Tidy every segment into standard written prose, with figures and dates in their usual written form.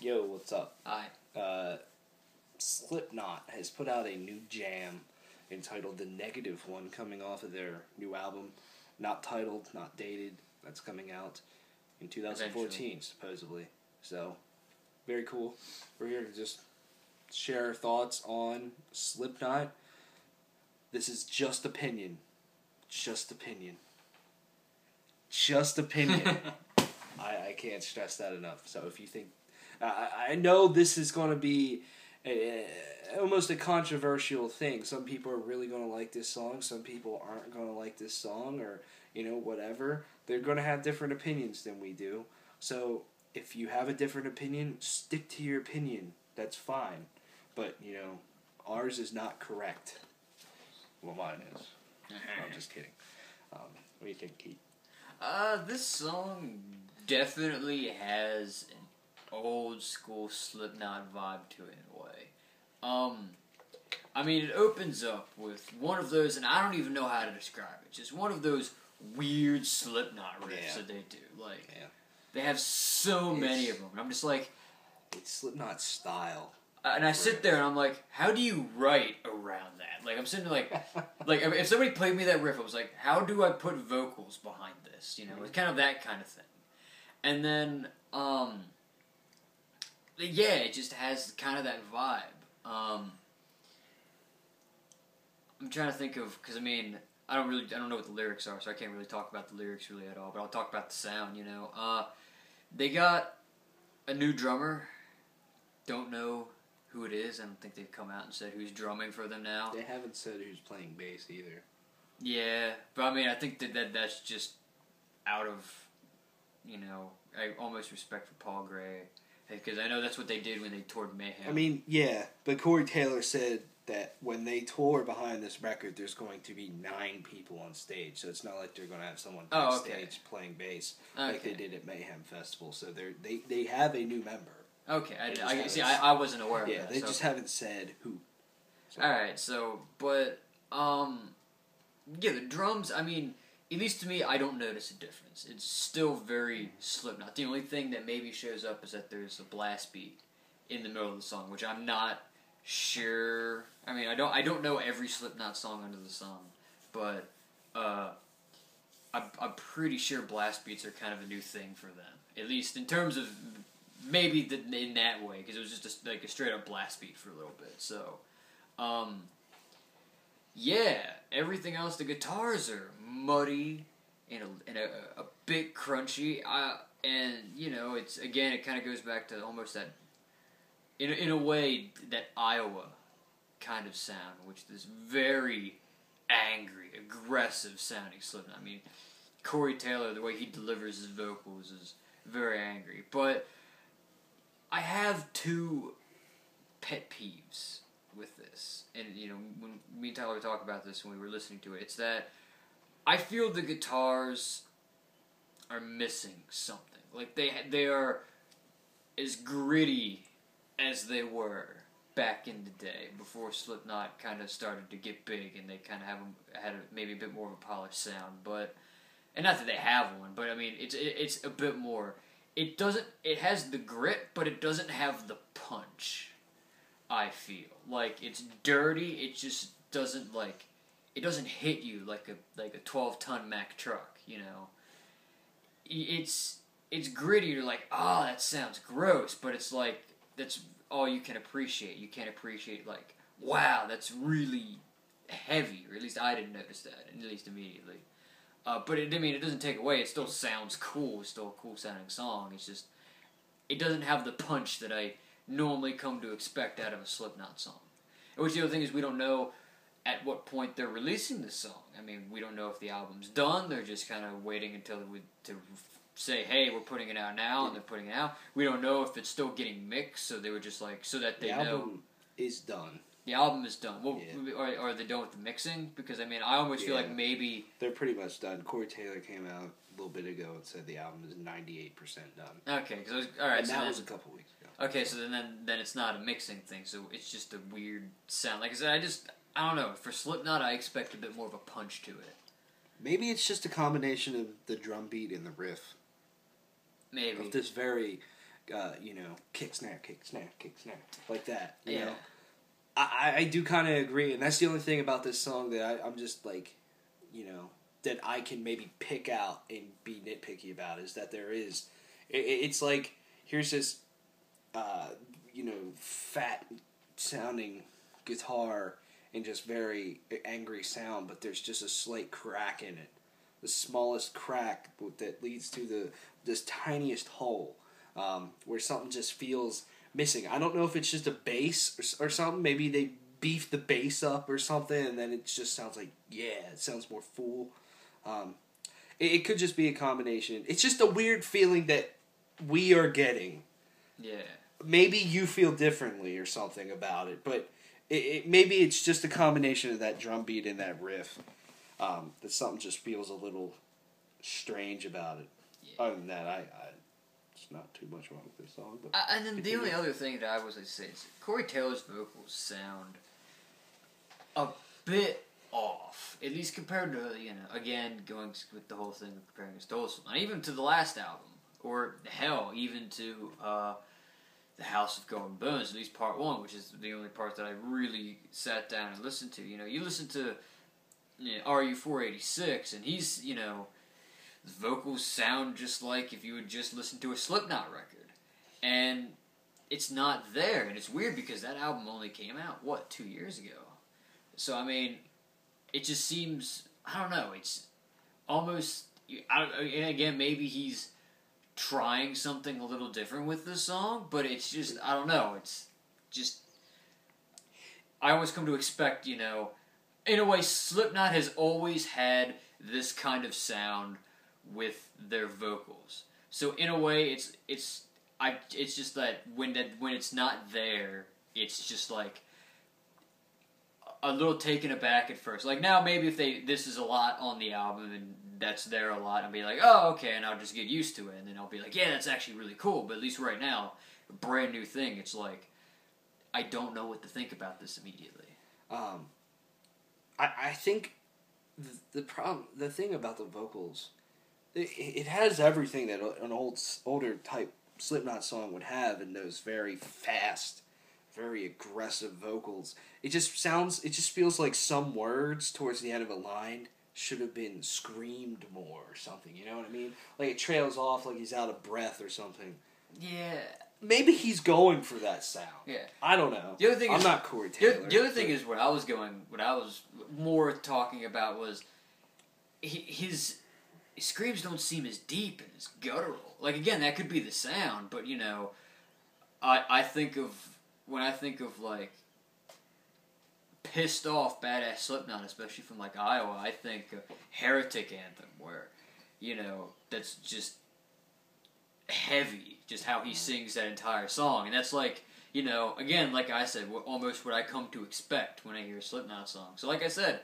Yo, what's up? Hi. Slipknot has put out a new jam entitled The Negative One, coming off of their new album, not titled, not dated, that's coming out in 2014, Eventually. supposedly. So, very cool. We're here to just share our thoughts on Slipknot. This is just opinion. Just opinion. Just opinion. I can't stress that enough. So if you think... I know this is going to be almost a controversial thing. Some people are really going to like this song. Some people aren't going to like this song, or, whatever. They're going to have different opinions than we do. So if you have a different opinion, stick to your opinion. That's fine. But, ours is not correct. Well, mine is. No, I'm just kidding. What do you think, Keith? This song definitely has an old school Slipknot vibe to it in a way. It opens up with one of those, and I don't even know how to describe it, just one of those weird Slipknot riffs that they do. They have so many of them. And I'm just like... It's Slipknot style. And I sit there and I'm like, how do you write around that? Like, I'm sitting there like if somebody played me that riff, I was like, how do I put vocals behind this? It's kind of that kind of thing. And then, it just has kind of that vibe. I'm trying to think of, because I don't know what the lyrics are, so I can't really talk about the lyrics really at all, but I'll talk about the sound, They got a new drummer. Don't know who it is. I don't think they've come out and said who's drumming for them now. They haven't said who's playing bass either. Yeah, but I think that's just out of, I almost respect for Paul Gray, because I know that's what they did when they toured Mayhem. But Corey Taylor said that when they tour behind this record, there's going to be 9 people on stage, so it's not like they're going to have someone on stage playing bass like they did at Mayhem Festival. So they have a new member. Okay, I wasn't aware of that. Yeah, they just haven't said who. So. Alright, but, the drums, at least to me, I don't notice a difference. It's still very Slipknot. The only thing that maybe shows up is that there's a blast beat in the middle of the song, which I'm not sure. I don't know every Slipknot song under the sun, but, I'm pretty sure blast beats are kind of a new thing for them. At least in terms of... Maybe in that way, because it was just a straight up blast beat for a little bit. So, everything else, the guitars are muddy and a bit crunchy. It kind of goes back to almost that, in a way, that Iowa kind of sound, which is very angry, aggressive sounding Slipknot. Corey Taylor, the way he delivers his vocals is very angry, but I have 2 pet peeves with this, and when me and Tyler talked about this when we were listening to it, it's that I feel the guitars are missing something. Like they are as gritty as they were back in the day before Slipknot kind of started to get big, and they kind of had maybe a bit more of a polished sound, and not that they have one, but it's a bit more. It has the grit, but it doesn't have the punch, I feel. It's dirty, it just doesn't, it doesn't hit you like a 12-ton Mack truck, It's gritty, you're like, that sounds gross, but it's that's all you can appreciate. You can't appreciate, wow, that's really heavy, or at least I didn't notice that, at least immediately. But it doesn't take away. It still sounds cool. It's still a cool sounding song. It's just, it doesn't have the punch that I normally come to expect out of a Slipknot song. Which the other thing is, we don't know at what point they're releasing this song. We don't know if the album's done. They're just kind of waiting until to say, hey, we're putting it out now, and they're putting it out. We don't know if it's still getting mixed, so they were just so that they know. The album is done. The album is done. Well, are they done with the mixing? Because, I almost feel like maybe... They're pretty much done. Corey Taylor came out a little bit ago and said the album is 98% done. Okay, because alright. And that was a couple weeks ago. Okay, so then it's not a mixing thing, so it's just a weird sound. Like I said, I don't know. For Slipknot, I expect a bit more of a punch to it. Maybe it's just a combination of the drum beat and the riff. Maybe. Of this very kick, snare, kick, snare, kick, snare, like that. You Yeah. know? I do kind of agree, and that's the only thing about this song that I'm just like, that I can maybe pick out and be nitpicky about is that there is, it's like, here's this, fat sounding guitar and just very angry sound, but there's just a slight crack in it. The smallest crack that leads to this tiniest hole, where something just feels missing. I don't know if it's just a bass or something. Maybe they beefed the bass up or something, and then it just sounds like, it sounds more full. It could just be a combination. It's just a weird feeling that we are getting. Yeah. Maybe you feel differently or something about it, but maybe it's just a combination of that drum beat and that riff. That something just feels a little strange about it. Yeah. Other than that, it's not too much wrong with this song. But And then the only other thing that I was going to say is Corey Taylor's vocals sound a bit off, at least compared to, again, going with the whole thing of comparing us to Olsen, even to the last album, or hell, even to The House of Golden Bones, at least part 1, which is the only part that I really sat down and listened to. You listen to RU-486, and he's, his vocals sound just like if you would just listen to a Slipknot record. And it's not there, and it's weird because that album only came out, 2 years ago? So, I mean, it just seems, I don't know, it's almost, and again, maybe he's trying something a little different with this song, but it's just, I don't know, it's just, I always come to expect, in a way, Slipknot has always had this kind of sound with their vocals. So in a way, it's just that when it's not there, it's just like a little taken aback at first. Like now, maybe if this is a lot on the album and that's there a lot, I'll be like, oh, okay, and I'll just get used to it, and then I'll be like, yeah, that's actually really cool. But at least right now, a brand new thing, it's like I don't know what to think about this immediately. I think the thing about the vocals, it has everything that an older type Slipknot song would have in those very fast, very aggressive vocals. It just feels like some words towards the end of a line should have been screamed more or something, you know what I mean? Like it trails off like he's out of breath or something. Yeah. Maybe he's going for that sound. Yeah. I don't know. The other thing I'm not Corey Taylor. The other thing is what I was more talking about was his screams don't seem as deep and as guttural. Like again, that could be the sound, but I think of when I think of like pissed off badass Slipknot, especially from like Iowa, I think Heretic Anthem, where that's just heavy, just how he sings that entire song, and that's like again, like I said, almost what I come to expect when I hear a Slipknot song. So like I said,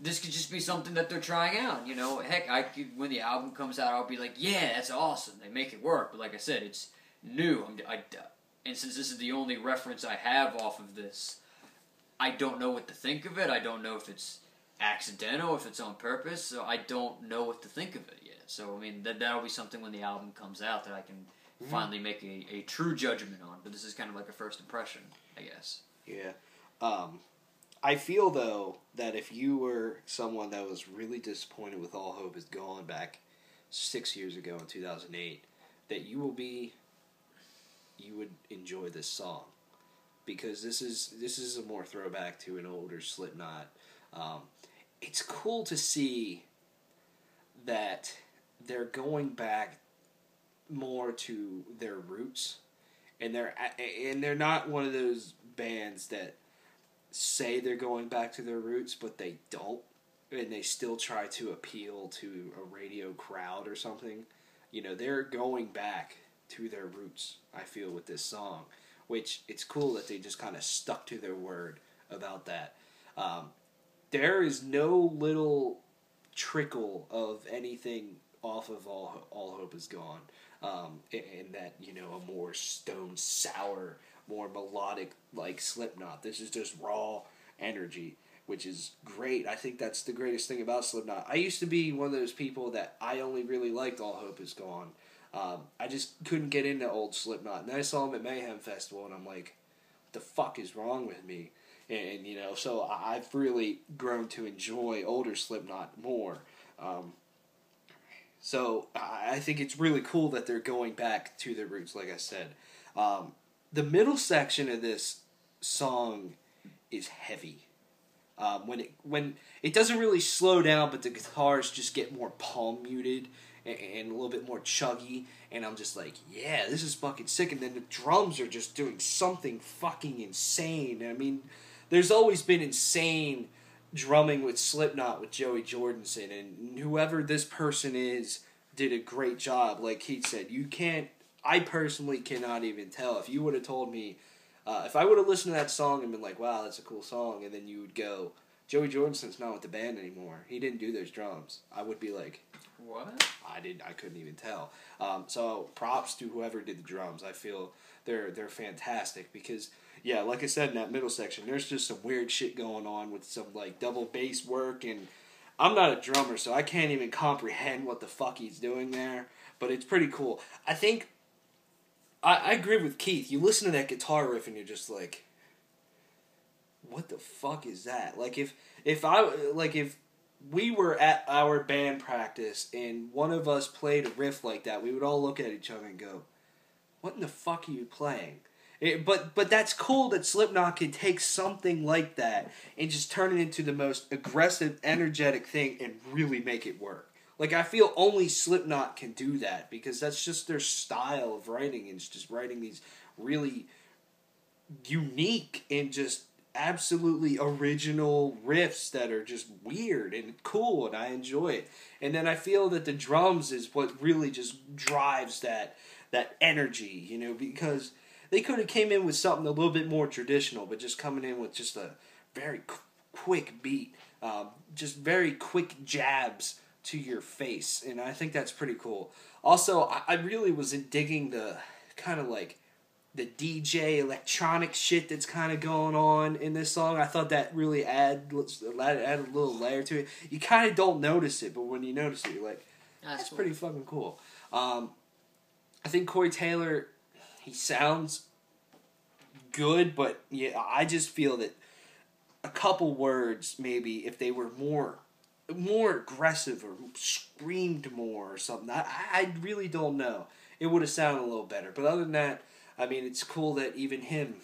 this could just be something that they're trying out. Heck, when the album comes out, I'll be like, yeah, that's awesome. They make it work. But like I said, it's new. And since this is the only reference I have off of this, I don't know what to think of it. I don't know if it's accidental, if it's on purpose. So I don't know what to think of it yet. So I mean, that'll be something when the album comes out that I can finally make a true judgment on. But this is kind of like a first impression, I guess. Yeah. I feel, though, that if you were someone that was really disappointed with All Hope Is Gone back 6 years ago in 2008, that you would enjoy this song. Because this is a more throwback to an older Slipknot. It's cool to see that they're going back more to their roots. And they're not one of those bands that say they're going back to their roots, but they don't, and they still try to appeal to a radio crowd or something. They're going back to their roots, I feel, with this song, which it's cool that they just kind of stuck to their word about that. There is no little trickle of anything off of All Hope Is Gone, and that, a more stone sour, more melodic like Slipknot. This is just raw energy, which is great. I think that's the greatest thing about Slipknot. I used to be one of those people that I only really liked All Hope Is Gone. I just couldn't get into old Slipknot. And then I saw him at Mayhem Festival, and I'm like, what the fuck is wrong with me? And you know, so I've really grown to enjoy older Slipknot more. So I think it's really cool that they're going back to their roots, like I said. The middle section of this song is heavy. When it doesn't really slow down, but the guitars just get more palm muted and a little bit more chuggy, and I'm just like, yeah, this is fucking sick. And then the drums are just doing something fucking insane. I mean, there's always been insane drumming with Slipknot with Joey Jordison, and whoever this person is did a great job. Like Keith said, I personally cannot even tell. If you would have told me, if I would have listened to that song and been like, wow, that's a cool song, and then you would go, Joey Jordison's not with the band anymore, he didn't do those drums, I would be like, what? I couldn't even tell. So props to whoever did the drums. I feel they're fantastic because, yeah, like I said, in that middle section, there's just some weird shit going on with some, like, double bass work, and I'm not a drummer, so I can't even comprehend what the fuck he's doing there, but it's pretty cool. I think, I agree with Keith. You listen to that guitar riff, and you're just like, what the fuck is that? Like, if we were at our band practice, and one of us played a riff like that, we would all look at each other and go, what in the fuck are you playing? But that's cool that Slipknot can take something like that and just turn it into the most aggressive, energetic thing and really make it work. Like, I feel only Slipknot can do that because that's just their style of writing. It's just writing these really unique and just absolutely original riffs that are just weird and cool, and I enjoy it. And then I feel that the drums is what really just drives that energy, you know, because they could have came in with something a little bit more traditional, but just coming in with just a very quick beat, just very quick jabs to your face, and I think that's pretty cool. Also, I really was digging the kind of like the DJ electronic shit that's kind of going on in this song. I thought that really added a little layer to it. You kind of don't notice it, but when you notice it, you're like, that's cool. Pretty fucking cool. I think Corey Taylor, he sounds good, but yeah, I just feel that a couple words, maybe, if they were more aggressive or screamed more or something, I really don't know. It would have sounded a little better. But other than that, I mean, it's cool that even him,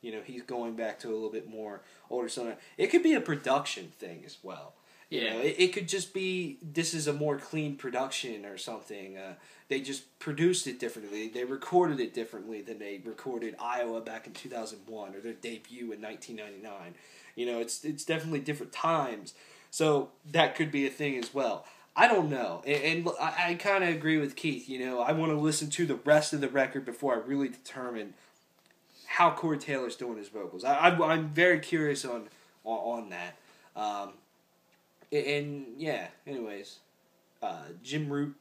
you know, he's going back to a little bit more older stuff. It could be a production thing as well. Yeah. You know, it could just be, this is a more clean production or something. They just produced it differently. They recorded it differently than they recorded Iowa back in 2001 or their debut in 1999. You know, it's definitely different times. So that could be a thing as well. I don't know. And I kind of agree with Keith. You know, I want to listen to the rest of the record before I really determine how Corey Taylor's doing his vocals. I'm very curious on that. And yeah, anyways, Jim Root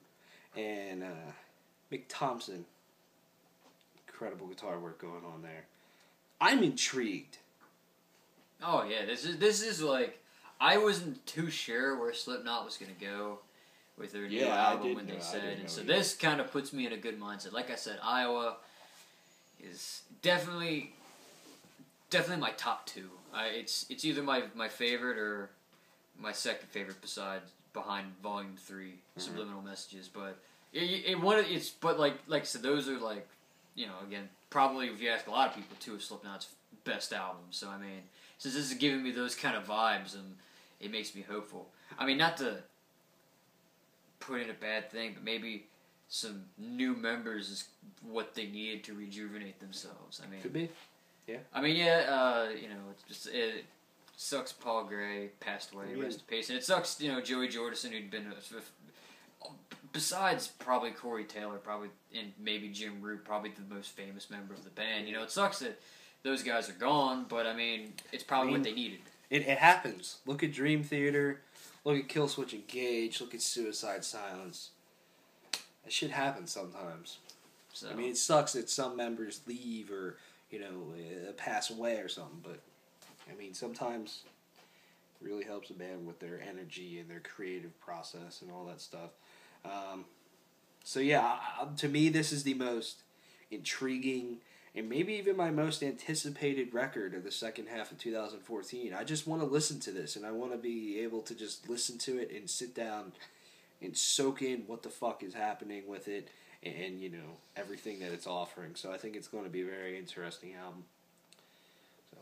and Mick Thompson, incredible guitar work going on there. I'm intrigued. Oh yeah, this is like, I wasn't too sure where Slipknot was gonna go with their new album when they said, and so this kind of puts me in a good mindset. Like I said, Iowa is definitely my top two. It's either my favorite or my second favorite behind Volume 3, Subliminal Messages. But but like I said, those are, like, you know, again, probably if you ask a lot of people, two of Slipknot's best albums. So I mean, since this is giving me those kind of vibes, it makes me hopeful. I mean, not to put in a bad thing, but maybe some new members is what they needed to rejuvenate themselves. I mean, could be, yeah. I mean, yeah. You know, it sucks. Paul Gray passed away. Rest in peace. And it sucks. You know, Joey Jordison, who'd been besides probably Corey Taylor, and maybe Jim Root, probably the most famous member of the band. You know, it sucks that those guys are gone, but I mean, it's probably what they needed. It happens. Look at Dream Theater. Look at Killswitch Engage. Look at Suicide Silence. That shit happens sometimes. So I mean, it sucks that some members leave or, you know, pass away or something. But I mean, sometimes it really helps a band with their energy and their creative process and all that stuff. So yeah, to me, this is the most intriguing and maybe even my most anticipated record of the second half of 2014. I just want to listen to this, and I want to be able to just listen to it and sit down and soak in what the fuck is happening with it and, you know, everything that it's offering. So I think it's going to be a very interesting album. So,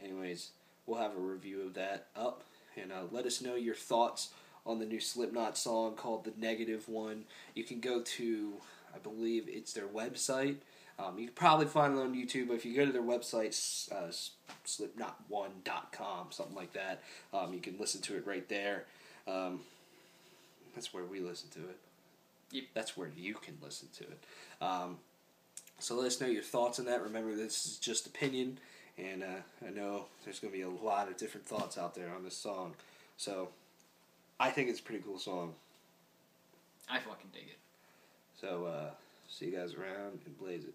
anyways, we'll have a review of that up, and let us know your thoughts on the new Slipknot song called The Negative One. You can go to, I believe it's their website. You can probably find it on YouTube, but if you go to their website, slipknot1.com, something like that, you can listen to it right there. That's where we listen to it. Yep. That's where you can listen to it. So let us know your thoughts on that. Remember, this is just opinion, and I know there's going to be a lot of different thoughts out there on this song. So I think it's a pretty cool song. I fucking dig it. So see you guys around and blaze it.